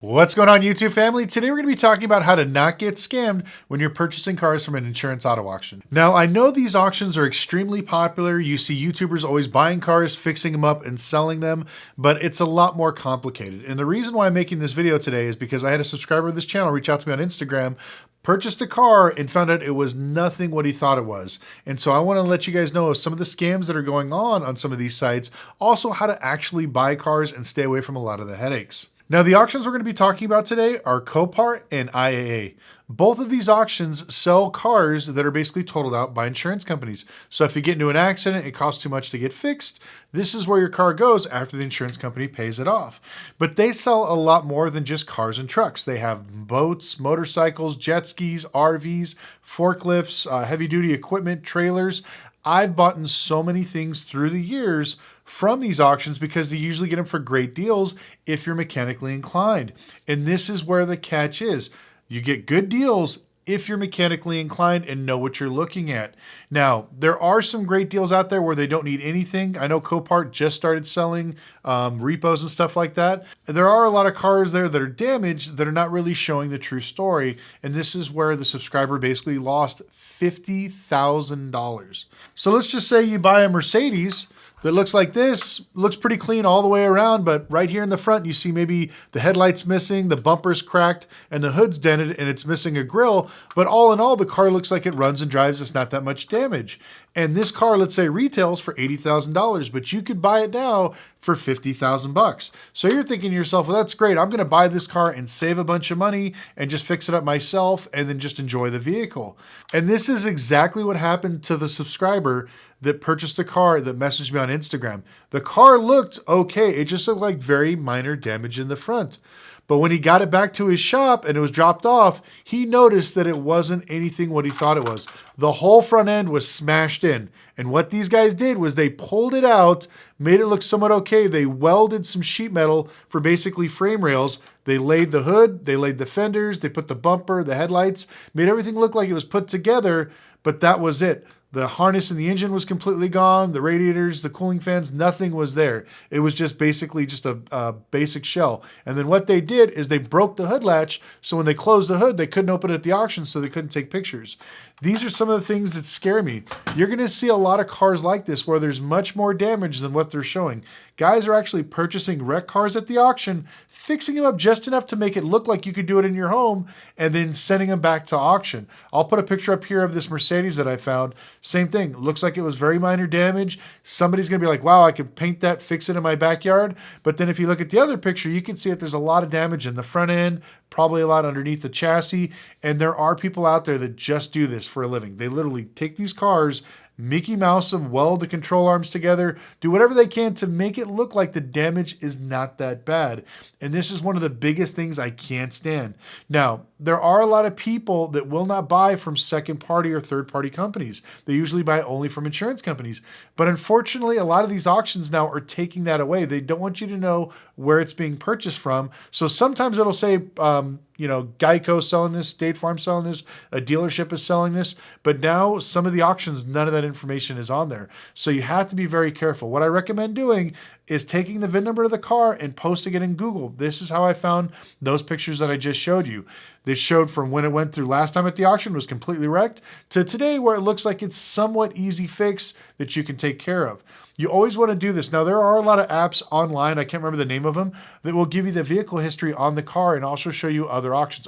What's going on, YouTube family? Today we're going to be talking about how to not get scammed when you're purchasing cars from an insurance auto auction. Now, I know these auctions are extremely popular. You see YouTubers always buying cars, fixing them up, and selling them, but it's a lot more complicated. And the reason why I'm making this video today is because I had a subscriber of this channel reach out to me on Instagram, purchased a car, and found out it was nothing what he thought it was. And so I want to let you guys know of some of the scams that are going on some of these sites, also how to actually buy cars and stay away from a lot of the headaches. Now, the auctions we're going to be talking about today are Copart and IAA. Both of these auctions sell cars that are basically totaled out by insurance companies. So if you get into an accident, it costs too much to get fixed, this is where your car goes after the insurance company pays it off. But they sell a lot more than just cars and trucks. They have boats, motorcycles, jet skis, RVs, forklifts, heavy-duty equipment, trailers. I've bought so many things through the years from these auctions because they usually get them for great deals if you're mechanically inclined. And this is where the catch is. You get good deals if you're mechanically inclined and know what you're looking at. Now, there are some great deals out there where they don't need anything. I know Copart just started selling repos and stuff like that. There are a lot of cars there that are damaged that are not really showing the true story. And this is where the subscriber basically lost $50,000. So let's just say you buy a Mercedes that looks like this, looks pretty clean all the way around, but right here in the front, you see maybe the headlight's missing, the bumper's cracked, and the hood's dented, and it's missing a grille. But all in all, the car looks like it runs and drives. It's not that much damage. And this car, let's say, retails for $80,000, but you could buy it now for $50,000. So you're thinking to yourself, well, that's great. I'm going to buy this car and save a bunch of money and just fix it up myself and then just enjoy the vehicle. And this is exactly what happened to the subscriber that purchased a car that messaged me on Instagram. The car looked okay. It just looked like very minor damage in the front. But when he got it back to his shop and it was dropped off, he noticed that it wasn't anything what he thought it was. The whole front end was smashed in. And what these guys did was they pulled it out, made it look somewhat okay. They welded some sheet metal for basically frame rails. They laid the hood, they laid the fenders, they put the bumper, the headlights, made everything look like it was put together, but that was it. The harness in the engine was completely gone. The radiators, the cooling fans, nothing was there. It was just basically just a basic shell. And then what they did is they broke the hood latch. So when they closed the hood, they couldn't open it at the auction, so they couldn't take pictures. These are some of the things that scare me. You're going to see a lot of cars like this where there's much more damage than what they're showing. Guys are actually purchasing wrecked cars at the auction, fixing them up just enough to make it look like you could do it in your home, and then sending them back to auction. I'll put a picture up here of this Mercedes that I found. Same thing. Looks like it was very minor damage. Somebody's going to be like, wow, I could paint that, fix it in my backyard. But then if you look at the other picture, you can see that there's a lot of damage in the front end, probably a lot underneath the chassis. And there are people out there that just do this for a living. They literally take these cars, Mickey Mouse them, weld the control arms together, do whatever they can to make it look like the damage is not that bad. And this is one of the biggest things I can't stand. Now, there are a lot of people that will not buy from second party or third party companies. They usually buy only from insurance companies. But unfortunately, a lot of these auctions now are taking that away. They don't want you to know where it's being purchased from. So sometimes it'll say, Geico selling this, State Farm selling this, a dealership is selling this. But now some of the auctions, none of that information is on there. So you have to be very careful. What I recommend doing is taking the VIN number of the car and posting it in Google. This is how I found those pictures that I just showed you. This showed from when it went through last time at the auction was completely wrecked to today where it looks like it's somewhat easy fix that you can take care of. You always want to do this. Now, there are a lot of apps online, I can't remember the name of them, that will give you the vehicle history on the car and also show you other auctions.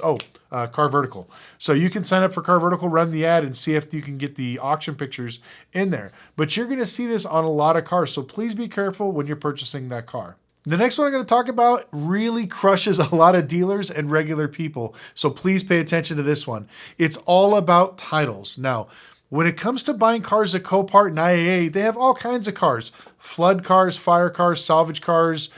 Car Vertical. So you can sign up for Car Vertical, run the ad, and see if you can get the auction pictures in there. But you're going to see this on a lot of cars, so please be careful when you're purchasing that car. The next one I'm going to talk about really crushes a lot of dealers and regular people, so please pay attention to this one. It's all about titles. Now, when it comes to buying cars at Copart and IAA, they have all kinds of cars. Flood cars, fire cars, salvage cars,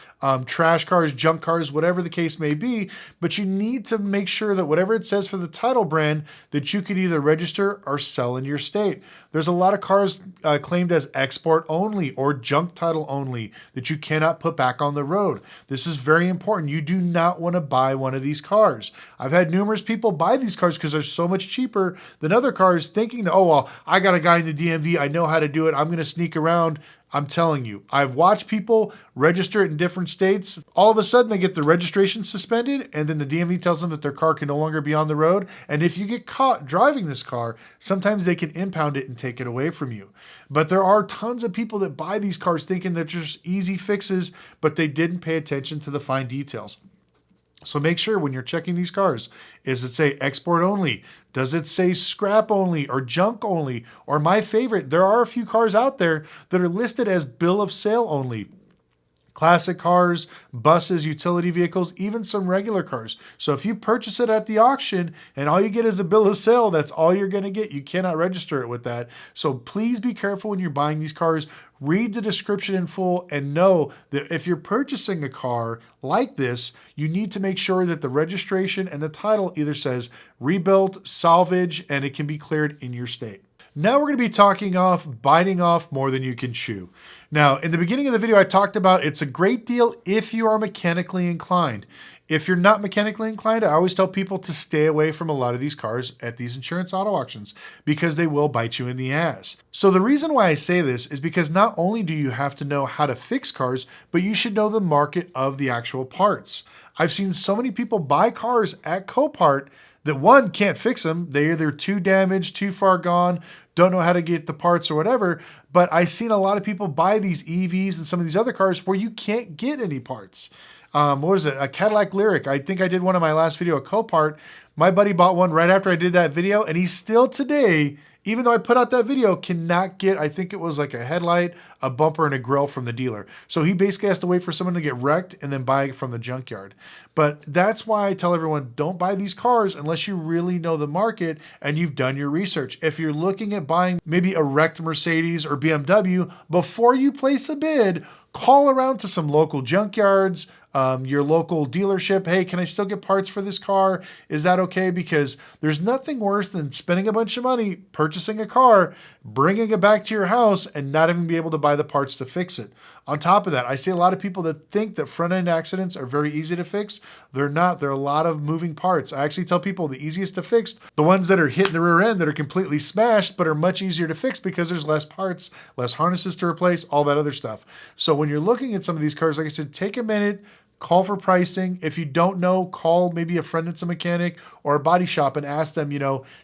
trash cars, junk cars, whatever the case may be. But you need to make sure that whatever it says for the title brand, that you can either register or sell in your state. There's a lot of cars claimed as export only or junk title only that you cannot put back on the road. This is very important. You do not want to buy one of these cars. I've had numerous people buy these cars because they're so much cheaper than other cars, thinking that, oh, well, I got a guy in the DMV. I know how to do it. I'm going to sneak around. I'm telling you, I've watched people register it in different states. All of a sudden, they get their registration suspended, and then the DMV tells them that their car can no longer be on the road. And if you get caught driving this car, sometimes they can impound it and take it away from you. But there are tons of people that buy these cars thinking that they're just easy fixes, but they didn't pay attention to the fine details. So make sure when you're checking these cars, is it say export only? Does it say scrap only or junk only? Or my favorite, there are a few cars out there that are listed as bill of sale only. Classic cars, buses, utility vehicles, even some regular cars. So if you purchase it at the auction and all you get is a bill of sale, that's all you're going to get. You cannot register it with that. So please be careful when you're buying these cars. Read the description in full and know that if you're purchasing a car like this, you need to make sure that the registration and the title either says rebuilt, salvage, and it can be cleared in your state. Now we're going to be biting off more than you can chew. Now, in the beginning of the video, I talked about it's a great deal if you are mechanically inclined. If you're not mechanically inclined, I always tell people to stay away from a lot of these cars at these insurance auto auctions because they will bite you in the ass. So the reason why I say this is because not only do you have to know how to fix cars, but you should know the market of the actual parts. I've seen so many people buy cars at Copart that one, can't fix them. They're either too damaged, too far gone, don't know how to get the parts or whatever. But I've seen a lot of people buy these EVs and some of these other cars where you can't get any parts. What was it? A Cadillac Lyric. I think I did one of my last video, a Copart. My buddy bought one right after I did that video, and he's still today, even though I put out that video, cannot get, I think it was like a headlight, a bumper, and a grill from the dealer. So he basically has to wait for someone to get wrecked and then buy it from the junkyard. But that's why I tell everyone, don't buy these cars unless you really know the market and you've done your research. If you're looking at buying maybe a wrecked Mercedes or BMW, before you place a bid, call around to some local junkyards, your local dealership. Hey, can I still get parts for this car? Is that okay? Because there's nothing worse than spending a bunch of money purchasing a car, bringing it back to your house, and not even be able to buy the parts to fix it. On top of that, I see a lot of people that think that front-end accidents are very easy to fix. They're not. There are a lot of moving parts. I actually tell people the easiest to fix, the ones that are hitting the rear end that are completely smashed, but are much easier to fix because there's less parts, less harnesses to replace, all that other stuff. So when you're looking at some of these cars, like I said, take a minute, call for pricing. If you don't know, call maybe a friend that's a mechanic or a body shop and ask them,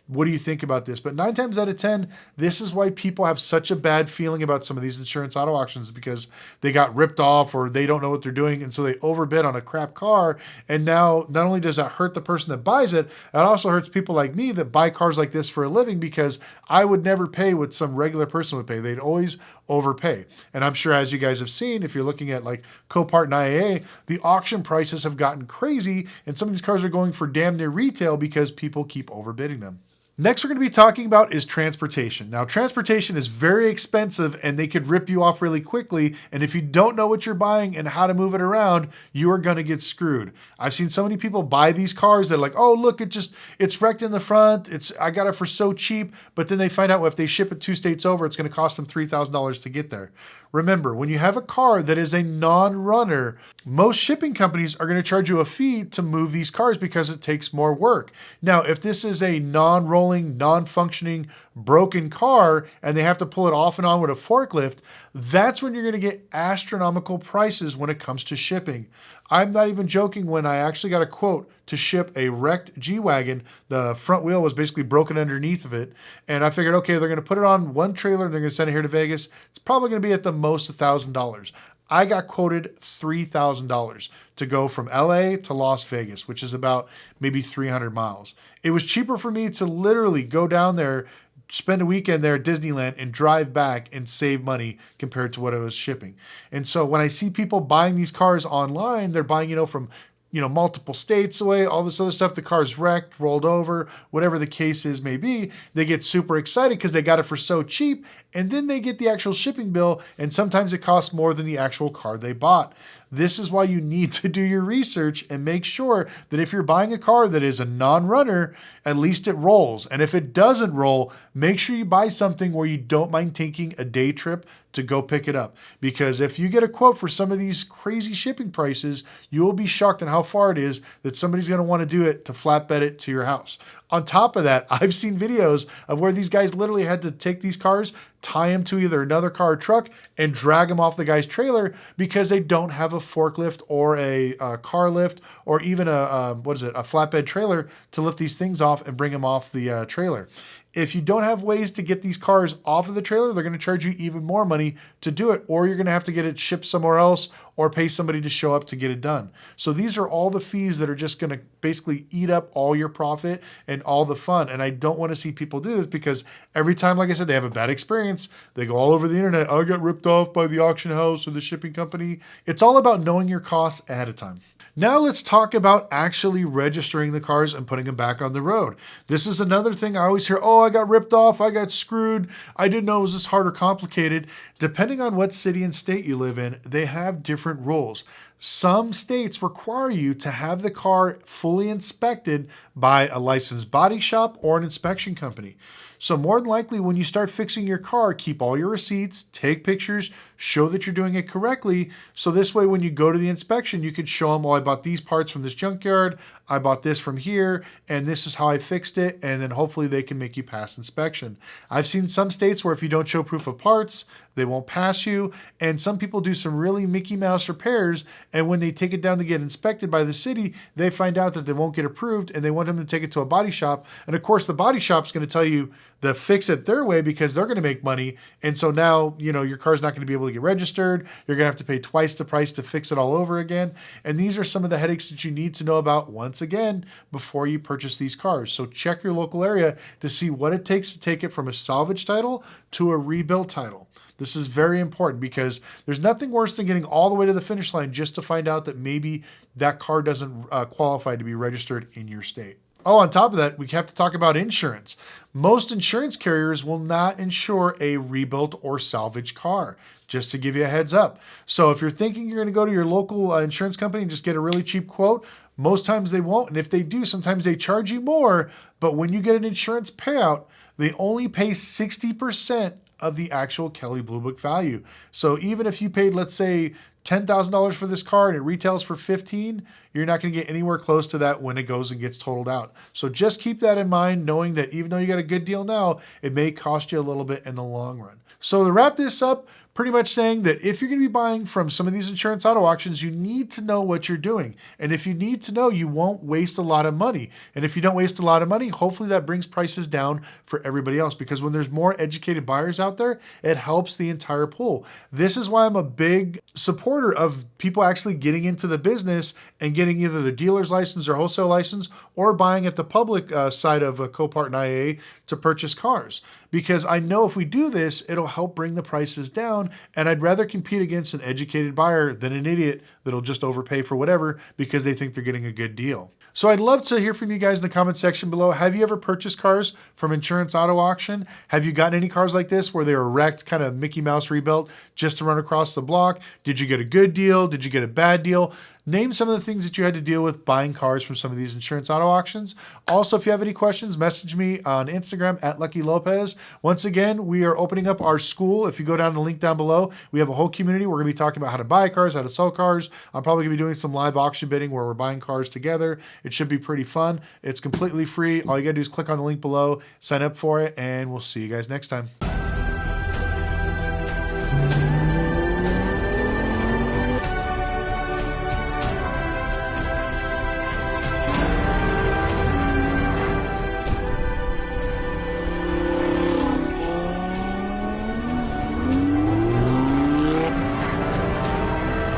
what do you think about this? But 9 times out of 10, this is why people have such a bad feeling about some of these insurance auto auctions, because they got ripped off or they don't know what they're doing. And so they overbid on a crap car. And now not only does that hurt the person that buys it, it also hurts people like me that buy cars like this for a living, because I would never pay what some regular person would pay. They'd always overpay. And I'm sure, as you guys have seen, if you're looking at like Copart and IAA, the auction prices have gotten crazy, and some of these cars are going for damn near retail because people keep overbidding them. Next, we're going to be talking about is transportation. Now, transportation is very expensive and they could rip you off really quickly. And if you don't know what you're buying and how to move it around, you are going to get screwed. I've seen so many people buy these cars that are like, oh, look, it's wrecked in the front. I got it for so cheap. But then they find out, well, if they ship it 2 states over, it's going to cost them $3,000 to get there. Remember, when you have a car that is a non-runner, most shipping companies are going to charge you a fee to move these cars because it takes more work. Now, if this is a non-rolling, non-functioning, broken car and they have to pull it off and on with a forklift, that's when you're going to get astronomical prices when it comes to shipping. I'm not even joking when I actually got a quote to ship a wrecked G-Wagon. The front wheel was basically broken underneath of it. And I figured, okay, they're going to put it on one trailer and they're going to send it here to Vegas. It's probably going to be at the most $1,000. I got quoted $3,000 to go from LA to Las Vegas, which is about maybe 300 miles. It was cheaper for me to literally go down there, spend a weekend there at Disneyland and drive back and save money compared to what I was shipping. And so when I see people buying these cars online, they're buying, from multiple states away, all this other stuff, the car's wrecked, rolled over, whatever the case is may be, they get super excited because they got it for so cheap, and then they get the actual shipping bill, and sometimes it costs more than the actual car they bought. This is why you need to do your research and make sure that if you're buying a car that is a non-runner, at least it rolls. And if it doesn't roll, make sure you buy something where you don't mind taking a day trip to go pick it up. Because if you get a quote for some of these crazy shipping prices, you will be shocked at how far it is that somebody's going to want to do it to flatbed it to your house. On top of that, I've seen videos of where these guys literally had to take these cars, tie them to either another car or truck, and drag them off the guy's trailer because they don't have a forklift or a car lift or even a flatbed trailer to lift these things off and bring them off the trailer. If you don't have ways to get these cars off of the trailer, they're going to charge you even more money to do it, or you're going to have to get it shipped somewhere else or pay somebody to show up to get it done. So these are all the fees that are just going to basically eat up all your profit and all the fun. And I don't want to see people do this because every time, like I said, they have a bad experience, they go all over the internet. I got ripped off by the auction house or the shipping company. It's all about knowing your costs ahead of time. Now let's talk about actually registering the cars and putting them back on the road. This is another thing I always hear, oh, I got ripped off, I got screwed, I didn't know it was this hard or complicated. Depending on what city and state you live in, they have different rules. Some states require you to have the car fully inspected by a licensed body shop or an inspection company. So more than likely, when you start fixing your car, keep all your receipts, take pictures, show that you're doing it correctly. So this way, when you go to the inspection, you can show them, well, I bought these parts from this junkyard, I bought this from here, and this is how I fixed it. And then hopefully they can make you pass inspection. I've seen some states where if you don't show proof of parts, they won't pass you. And some people do some really Mickey Mouse repairs. And when they take it down to get inspected by the city, they find out that they won't get approved and they want them to take it to a body shop. And of course, the body shop's going to tell you to fix it their way because they're going to make money. And so now, your car's not going to be able to get registered. You're going to have to pay twice the price to fix it all over again. And these are some of the headaches that you need to know about once again before you purchase these cars. So check your local area to see what it takes to take it from a salvage title to a rebuilt title. This is very important because there's nothing worse than getting all the way to the finish line just to find out that maybe that car doesn't qualify to be registered in your state. Oh, on top of that, we have to talk about insurance. Most insurance carriers will not insure a rebuilt or salvage car, just to give you a heads up. So if you're thinking you're going to go to your local insurance company and just get a really cheap quote, most times they won't. And if they do, sometimes they charge you more. But when you get an insurance payout, they only pay 60% of the actual Kelley Blue Book value. So even if you paid, let's say, $10,000 for this car and it retails for $15,000, you're not going to get anywhere close to that when it goes and gets totaled out. So just keep that in mind, knowing that even though you got a good deal now, it may cost you a little bit in the long run. So to wrap this up, pretty much saying that if you're going to be buying from some of these insurance auto auctions, you need to know what you're doing. And if you need to know, you won't waste a lot of money. And if you don't waste a lot of money, hopefully that brings prices down for everybody else. Because when there's more educated buyers out there, it helps the entire pool. This is why I'm a big supporter of people actually getting into the business and getting either the dealer's license or wholesale license or buying at the public side of Copart and IAA to purchase cars. Because I know if we do this, it'll help bring the prices down. And I'd rather compete against an educated buyer than an idiot that'll just overpay for whatever because they think they're getting a good deal. So I'd love to hear from you guys in the comment section below. Have you ever purchased cars from insurance auto auction? Have you gotten any cars like this where they were wrecked, kind of Mickey Mouse rebuilt just to run across the block? Did you get a good deal? Did you get a bad deal? Name some of the things that you had to deal with buying cars from some of these insurance auto auctions. Also, if you have any questions, message me on Instagram at Lucky Lopez. Once again, we are opening up our school. If you go down the link down below, we have a whole community. We're going to be talking about how to buy cars, how to sell cars. I'm probably going to be doing some live auction bidding where we're buying cars together. It should be pretty fun. It's completely free. All you got to do is click on the link below, sign up for it, and we'll see you guys next time.